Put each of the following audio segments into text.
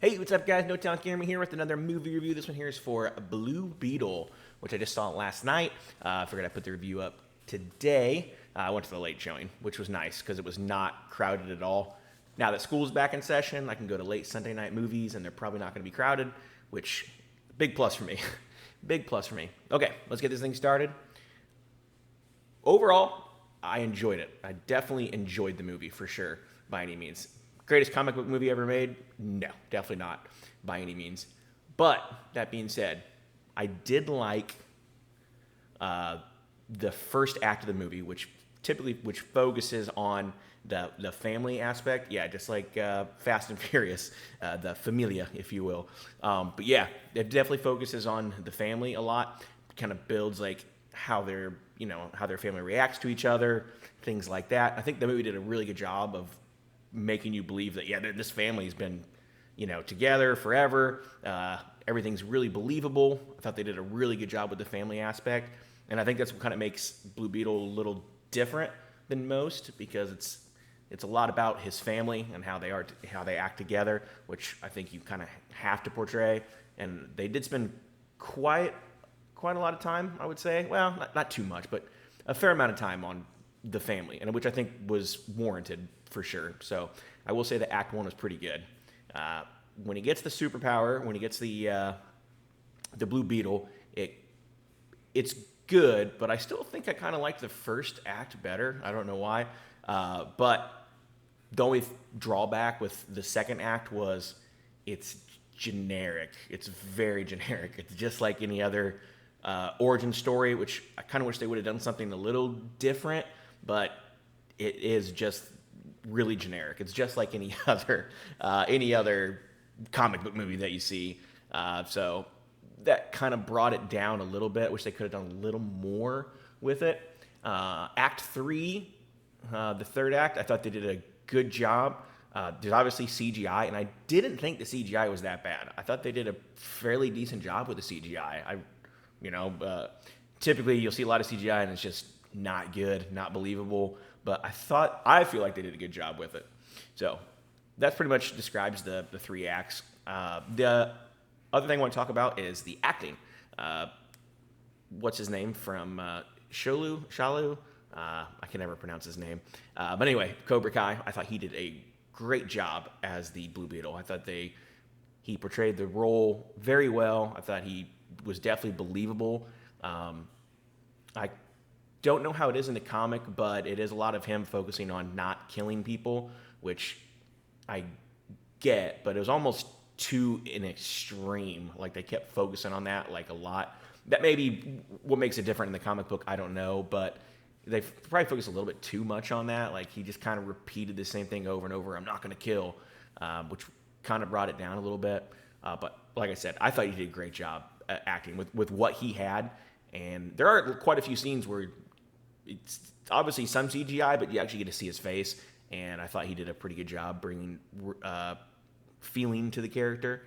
Hey, what's up, guys? No Town Camera here with another movie review. This one here is for Blue Beetle, which I just saw last night. I figured I'd put the review up today. I went to the late showing, which was nice because it was not crowded at all. Now that school's back in session, I can go to late Sunday night movies, and they're probably not going to be crowded, which, big plus for me. Big plus for me. Okay, let's get this thing started. Overall, I enjoyed it. I definitely enjoyed the movie, for sure, by any means. Greatest comic book movie ever made? No, definitely not, by any means. But, that being said, I did like the first act of the movie, which focuses on the family aspect. Yeah, just like Fast and Furious, the familia, if you will. But yeah, it definitely focuses on the family a lot. Kind of builds like how their family reacts to each other, things like that. I think the movie did a really good job of making you believe that, yeah, this family's been, together forever. Everything's really believable. I thought they did a really good job with the family aspect. And I think that's what kind of makes Blue Beetle a little different than most, because it's a lot about his family and how they act together, which I think you kind of have to portray. And they did spend quite a lot of time, I would say. Well, not too much, but a fair amount of time on the family, and which I think was warranted for sure. So I will say that Act 1 was pretty good. When he gets the superpower, when he gets the Blue Beetle, it's good, but I still think I kind of like the first act better. I don't know why. But the only drawback with the second act was it's generic. It's very generic. It's just like any other origin story, which I kind of wish they would have done something a little different, but it is just really generic. It's just like any other comic book movie that you see. So that kind of brought it down a little bit. Wish they could have done a little more with it. Act 3, the third act, I thought they did a good job. There's obviously CGI, and I didn't think the CGI was that bad. I thought they did a fairly decent job with the CGI. Typically you'll see a lot of CGI and it's just not good, not believable. But I feel like they did a good job with it. So that pretty much describes the three acts. The other thing I want to talk about is the acting. What's his name from Shalu? I can never pronounce his name. But anyway, Cobra Kai, I thought he did a great job as the Blue Beetle. I thought he portrayed the role very well. I thought he was definitely believable. I don't know how it is in the comic, but it is a lot of him focusing on not killing people, which I get, but it was almost to an extreme. Like, they kept focusing on that like a lot. That may be what makes it different in the comic book, I don't know, but they probably focused a little bit too much on that. Like, he just kind of repeated the same thing over and over. I'm not going to kill, which kind of brought it down a little bit. But like I said, I thought he did a great job acting with what he had. And there are quite a few scenes where it's obviously some CGI, but you actually get to see his face. And I thought he did a pretty good job bringing feeling to the character.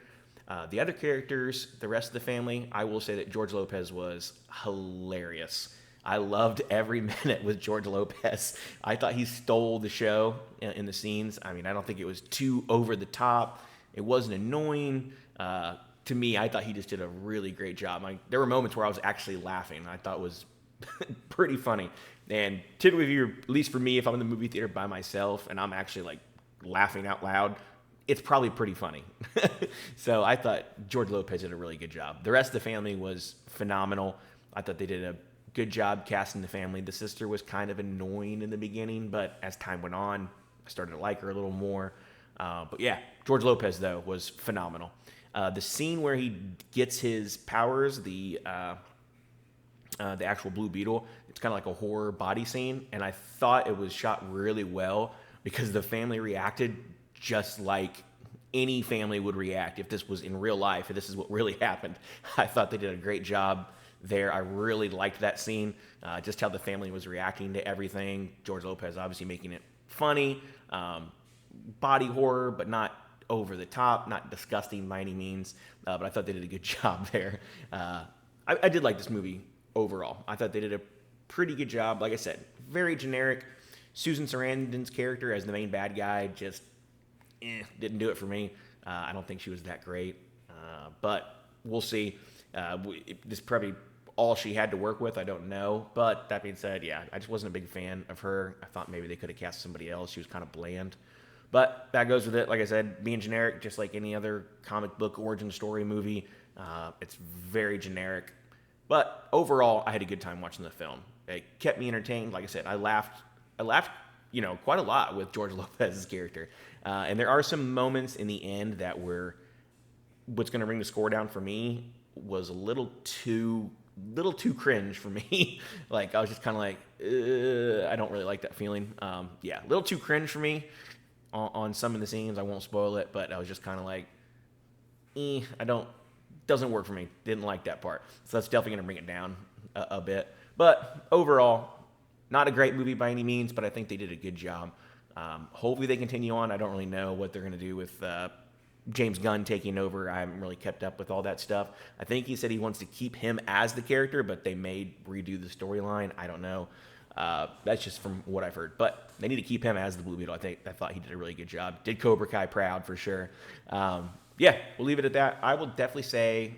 The other characters, the rest of the family, I will say that George Lopez was hilarious. I loved every minute with George Lopez. I thought he stole the show in the scenes. I mean, I don't think it was too over the top. It wasn't annoying. To me, I thought he just did a really great job. There were moments where I was actually laughing. I thought it was pretty funny. And typically, at least for me, if I'm in the movie theater by myself and I'm actually like laughing out loud, it's probably pretty funny. So I thought George Lopez did a really good job. The rest of the family was phenomenal. I thought they did a good job casting the family. The sister was kind of annoying in the beginning, but as time went on, I started to like her a little more. But yeah, George Lopez, though, was phenomenal. The scene where he gets his powers, the actual Blue Beetle, it's kind of like a horror body scene, and I thought it was shot really well because the family reacted just like any family would react if this was in real life, if this is what really happened. I thought they did a great job there. I really liked that scene, just how the family was reacting to everything. George Lopez obviously making it funny, body horror, but not over the top, not disgusting by any means, but I thought they did a good job there. I did like this movie overall. I thought they did a pretty good job. Like I said, very generic. Susan Sarandon's character as the main bad guy just didn't do it for me. I don't think she was that great, but we'll see. This is probably all she had to work with. I don't know. But that being said, yeah, I just wasn't a big fan of her. I thought maybe they could have cast somebody else. She was kind of bland. But that goes with it. Like I said, being generic, just like any other comic book origin story movie. It's very generic. But overall, I had a good time watching the film. It kept me entertained. Like I said, I laughed, quite a lot with George Lopez's character. And there are some moments in the end that were what's going to bring the score down for me was a little too cringe for me. Like I was just kind of like, I don't really like that feeling. A little too cringe for me on some of the scenes. I won't spoil it, but I was just kind of like, doesn't work for me. Didn't like that part. So that's definitely going to bring it down a bit. But overall, not a great movie by any means, but I think they did a good job. Hopefully they continue on. I don't really know what they're going to do with James Gunn taking over. I haven't really kept up with all that stuff. I think he said he wants to keep him as the character, but they may redo the storyline. I don't know. That's just from what I've heard. But they need to keep him as the Blue Beetle. I thought he did a really good job. Did Cobra Kai proud for sure. We'll leave it at that. I will definitely say,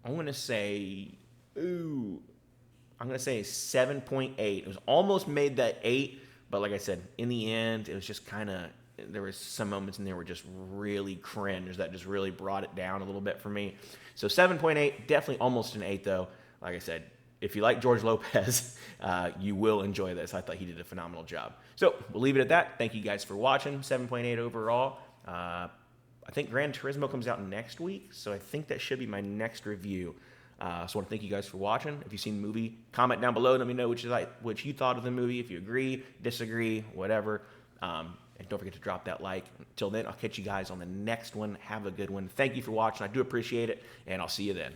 I'm going to say 7.8. It was almost made that 8, but like I said, in the end, it was just kind of, there was some moments in there were just really cringe that just really brought it down a little bit for me. So 7.8, definitely almost an 8 though. Like I said, if you like George Lopez, you will enjoy this. I thought he did a phenomenal job. So we'll leave it at that. Thank you guys for watching. 7.8 overall. I think Gran Turismo comes out next week, so I think that should be my next review. So I want to thank you guys for watching. If you've seen the movie, comment down below. Let me know what you thought of the movie, if you agree, disagree, whatever. And don't forget to drop that like. Until then, I'll catch you guys on the next one. Have a good one. Thank you for watching. I do appreciate it, and I'll see you then.